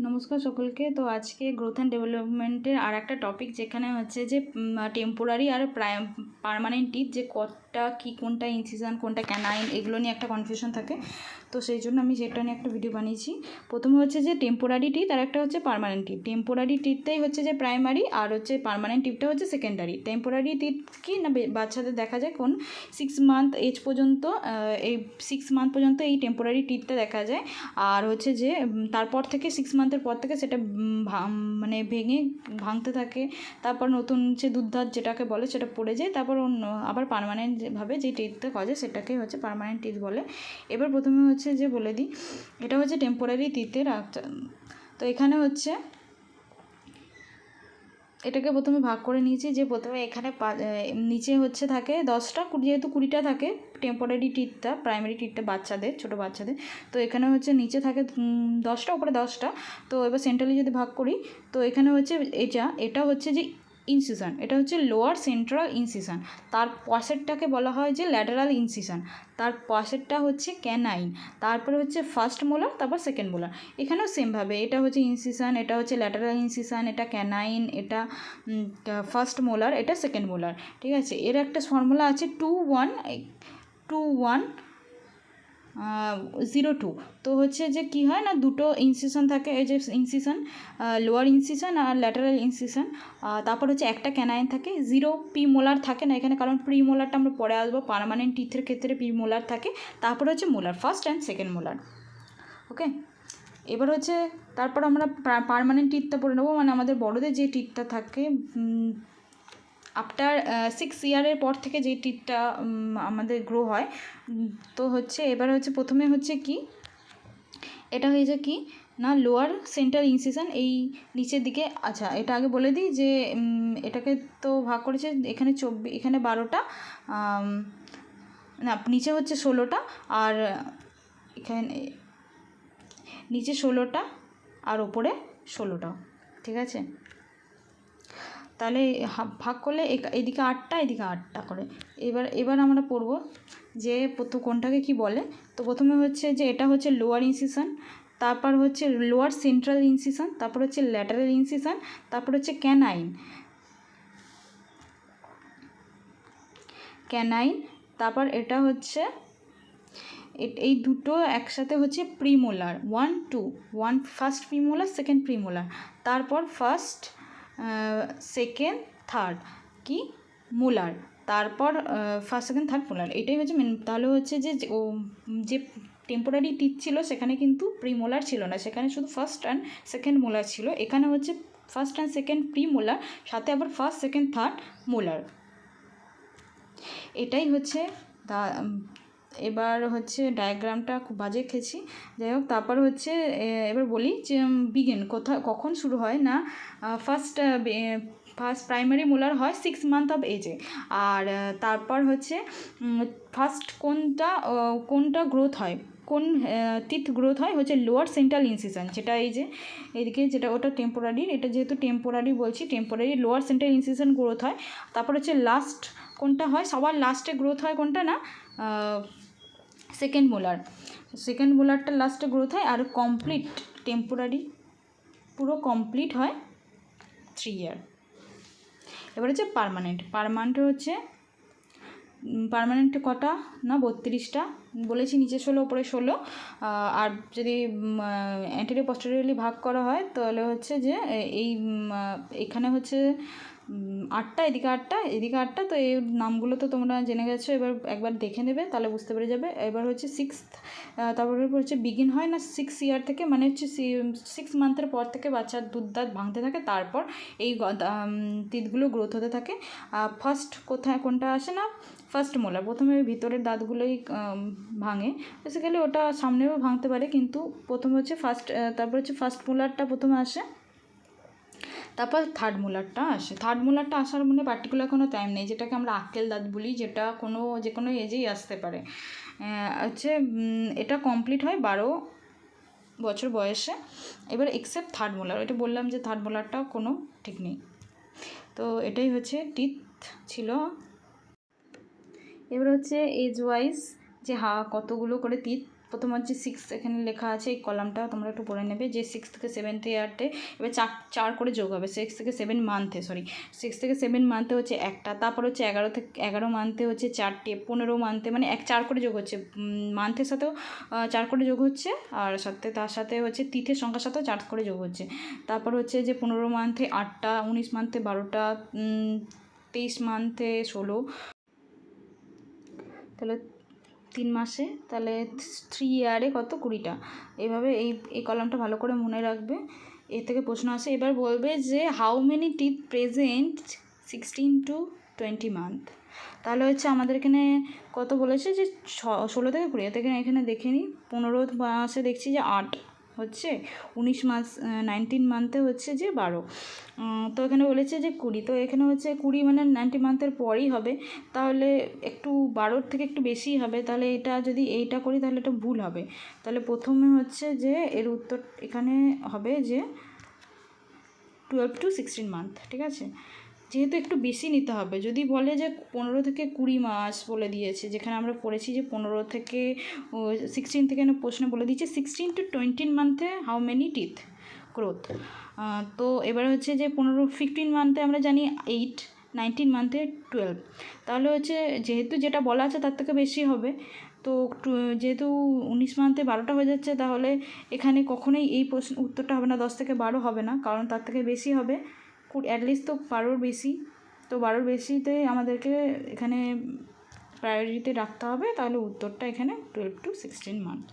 নমস্কার সকলকে। তো আজকে গ্রোথ অ্যান্ড ডেভেলপমেন্টের আর একটা টপিক, যেখানে হচ্ছে যে টেম্পোরারি আর পার্মানেন্ট টিথ, যে কতটা কী, কোনটা ইনসিশন, কোনটা ক্যানাইন, এগুলো নিয়ে একটা কনফিউশন থাকে। তো সেই জন্য আমি সেটা নিয়ে একটা ভিডিও বানিয়েছি। প্রথমে হচ্ছে যে টেম্পোরারি টিথ আর একটা হচ্ছে পার্মানেন্ট টিথ। টেম্পোরারি টিথটাই হচ্ছে যে প্রাইমারি, আর হচ্ছে পার্মানেন্ট টিথটা হচ্ছে সেকেন্ডারি। টেম্পোরারি টিথ কি না, বাচ্চাদের দেখা যায় কোন 6 মান্থ এজ পর্যন্ত, এই 6 মান্থ পর্যন্ত এই টেম্পোরারি টিথটা দেখা যায়। আর হচ্ছে যে তারপর থেকে 6 মান্থের পর থেকে সেটা মানে ভেঙে ভাঙতে থাকে। তারপর নতুন যে দুধ যেটাকে বলে সেটা পড়ে যায়। তারপর অন্য আবার পার্মানেন্টভাবে যে টিথটা কাজে সেটাকে হচ্ছে পার্মানেন্ট টিথ বলে। এবার প্রথমে হচ্ছে যে বলে দিই, এটা হচ্ছে টেম্পোরারি টিথের। তো এখানে হচ্ছে এটাকে প্রথমে ভাগ করে নিয়েছি, যে প্রথমে এখানে নিচে হচ্ছে থাকে 10টা, যেহেতু 20টা থাকে টেম্পোরারি টিথটা, প্রাইমারি টিথটা বাচ্চাদের, ছোটো বাচ্চাদের। তো এখানে হচ্ছে নিচে থাকে 10টা, উপরে 10টা। তো এবার সেন্ট্রালি যদি ভাগ করি, তো এখানে হচ্ছে এটা হচ্ছে যে ইনসিশন, এটা হচ্ছে লোয়ার সেন্ট্রাল ইনসিশন। তার পাশেরটাকে বলা হয় যে ল্যাটারাল ইনসিশন, তার পাশেরটা হচ্ছে ক্যানাইন, তারপরে হচ্ছে ফার্স্ট মোলার, তারপর সেকেন্ড মোলার। এখানেও সেমভাবে এটা হচ্ছে ইনসিশন, এটা হচ্ছে ল্যাটারাল ইনসিশন, এটা ক্যানাইন, এটা ফার্স্ট মোলার, এটা সেকেন্ড মোলার। ঠিক আছে, এর একটা ফর্মুলা আছে 2-1-2-1-0-2। তো হচ্ছে যে কী হয় না, দুটো ইনসিশন থাকে, এই যে ইনসিশন, লোয়ার ইনসিশন আর ল্যাটারাল ইনসিশন। তারপর হচ্ছে একটা ক্যানাইন থাকে, 0 প্রিমোলার থাকে না এখানে, কারণ প্রিমোলারটা আমরা পরে আসবো। পার্মানেন্ট টিথের ক্ষেত্রে প্রিমোলার থাকে। তারপর হচ্ছে molar, first and second molar. Okay, এবার হচ্ছে তারপর আমরা পার্মানেন্ট টিথটা পড়ে নেবো, মানে আমাদের বড়দের যে টিথটা থাকে আফটার 6 ইয়ারের পর থেকে যে টিথটা আমাদের গ্রো হয়। তো হচ্ছে এবার হচ্ছে প্রথমে হচ্ছে কি, এটা হয়ে যায় কি না, লোয়ার সেন্ট্রাল ইনসিশন এই নিচের দিকে। আচ্ছা, এটা আগে বলে দিই যে এটাকে তো ভাগ করেছে এখানে 24, এখানে 12টা, না নিচে হচ্ছে 16টা, আর এখানে নিচে 16টা আর ওপরে 16টা। ঠিক আছে, তাহলে ভাগ করলে এদিকে 8টা, এদিকে 8টা করে। এবার আমরা পড়ব যে কোনটাকে কি বলে। তো প্রথমে হচ্ছে যে এটা হচ্ছে লোয়ার ইনসিশন, তারপর হচ্ছে লোয়ার সেন্ট্রাল ইনসিশন, তারপর হচ্ছে ল্যাটারাল ইনসিশন, তারপর হচ্ছে ক্যানাইন, তারপর এটা হচ্ছে এই দুটো একসাথে হচ্ছে premolar, 1 first premolar, second premolar, তারপর ফার্স্ট, সেকেন্ড, থার্ড কি মোলার, তারপর ফার্স্ট, সেকেন্ড, থার্ড মোলার। এটাই হচ্ছে মেন। তাহলে হচ্ছে যে টেম্পোরারি টিথ ছিল সেখানে কিন্তু প্রিমোলার ছিল না, সেখানে শুধু ফার্স্ট অ্যান্ড সেকেন্ড মোলার ছিল। এখানে হচ্ছে ফার্স্ট অ্যান্ড সেকেন্ড প্রিমোলার, সাথে আবার ফার্স্ট, সেকেন্ড, থার্ড মোলার। এটাই হচ্ছে এবার হচ্ছে ডায়াগ্রামটা খুব বাজে খেয়েছি, যাই হোক। তারপর হচ্ছে এবার বলি যে কখন শুরু হয় না, ফার্স্ট প্রাইমারি মোলার হয় 6 মান্থ অফ এজে। আর তারপর হচ্ছে ফার্স্ট কোনটা গ্রোথ হয়, কোন টিথ গ্রোথ হয় হচ্ছে লোয়ার সেন্ট্রাল ইনসিশন, যেটা এই যে এইদিকে, যেটা ওটা টেম্পোরারি, এটা যেহেতু টেম্পোরারি বলছি, temporary lower central incision growth হয়। তারপর হচ্ছে লাস্ট কোনটা হয়, সবার লাস্টে গ্রোথ হয় কোনটা না, সেকেন্ড মোলারটা লাস্টে গ্রোথ হয়। আর কমপ্লিট টেম্পোরারি পুরো কমপ্লিট হয় 3 ইয়ার। এবার হচ্ছে পার্মানেন্ট কটা না, 32টা বলেছি, নিচে 16, ওপরে 16। আর যদি অ্যান্টেরিয়র পস্টেরিয়রলি ভাগ করা হয় তাহলে হচ্ছে যে এখানে হচ্ছে 8টা, এদিকে 8টা, এদিকে 8টা। তো এই নামগুলো তো তোমরা জেনে গেছো, এবার একবার দেখে নেবে তাহলে বুঝতে পেরে যাবে। এবার হচ্ছে 6th, তারপরে হচ্ছে বিগিন হয় না 6 ইয়ার থেকে, মানে হচ্ছে 6 মান্থের পর থেকে বাচ্চার দাঁত ভাঙতে থাকে, তারপর এই টিথগুলো গ্রোথ হতে থাকে। ফার্স্ট কোনটা আসে না, ফার্স্ট মোলার। প্রথমে ওই ভিতরের দাঁতগুলোই ভাঙে, বেসিক্যালি ওটা সামনেও ভাঙতে পারে, কিন্তু প্রথমে হচ্ছে তারপর হচ্ছে ফার্স্ট মোলারটা প্রথমে আসে, তারপর থার্ড মোলারটা আসে। থার্ড মোলারটা আসার মানে পার্টিকুলার কোনো টাইম নেই, যেটাকে আমরা আক্কেল দাঁত বলি, যেটা যে কোনো এজেই আসতে পারে। হচ্ছে এটা কমপ্লিট হয় 12 বছর বয়সে। এবার এক্সেপ্ট থার্ড মোলার, এটা বললাম যে থার্ড মোলারটা কোনো ঠিক নেই। তো এটাই হচ্ছে টিথ ছিল। এবার হচ্ছে এজ ওয়াইজ যে কতগুলো করে টিথ প্রথম হচ্ছে 6 এখানে লেখা আছে, এই কলামটা তোমরা একটু পড়ে নেবে যে 6 থেকে 7th ইয়ারতে এবার 4 করে যোগ হবে। 6 থেকে 7 মান্থে 6 থেকে 7 মান্থে হচ্ছে একটা, তারপর হচ্ছে 11 মান্থে হচ্ছে 4টে, 15 মান্থে মানে 4 করে যোগ হচ্ছে, মান্থের সাথেও 4 করে যোগ হচ্ছে, আর তার সাথে হচ্ছে তিথের সংখ্যার সাথেও 4 করে যোগ হচ্ছে। তারপর হচ্ছে যে 15 মান্থে 8টা, 19 মান্থে 12টা, 23 মান্থে 16, তাহলে 3 মাসে, তাহলে 3 ইয়ারে কত 20টা। এইভাবে এই কলামটা ভালো করে মনে রাখবে, এর থেকে প্রশ্ন আসে। এবার বলবে যে how many teeth present 16 to 20 month. তাহলে হচ্ছে আমাদের এখানে কত বলেছে যে 16 থেকে 20, এখানে দেখে নিই। 15 মাসে দেখছি যে 8 হচ্ছে, 19 মাস 19 মান্থে হচ্ছে যে 12, তো এখানে বলেছে যে 20, তো এখানে হচ্ছে 20 মানে 19 মান্থের পরই হবে, তাহলে একটু 12 থেকে একটু বেশিই হবে। তাহলে এটা যদি এইটা করি তাহলে এটা ভুল হবে। তাহলে প্রথমে হচ্ছে যে এর উত্তর এখানে হবে যে 12 to 16 মান্থ, ঠিক আছে। যেহেতু একটু বেশি নিতে হবে, যদি বলে যে 15 থেকে 20 মাস বলে দিয়েছে, যেখানে আমরা পড়েছি যে 15 থেকে 16 থেকে প্রশ্নে বলে দিয়েছে 16 to 20 মান্থে হাউ মেনি টিথ গ্রোথ। তো এবার হচ্ছে যে 15 মান্থে আমরা জানি 8, 19 মান্থে 12, তাহলে হচ্ছে যেহেতু যেটা বলা আছে তার থেকে বেশি হবে। তো যেহেতু 19 মান্থে 12টা হয়ে যাচ্ছে, তাহলে এখানে কখনোই এই উত্তরটা হবে না, 10 থেকে 12 হবে না, কারণ তার থেকে বেশি হবে, অ্যাটলিস্ট তো 12র বেশি। তো 12র বেশিতে আমাদেরকে এখানে প্রায়োরিটিতে রাখতে হবে, তাহলে উত্তরটা এখানে 12 to 16 মান্থ।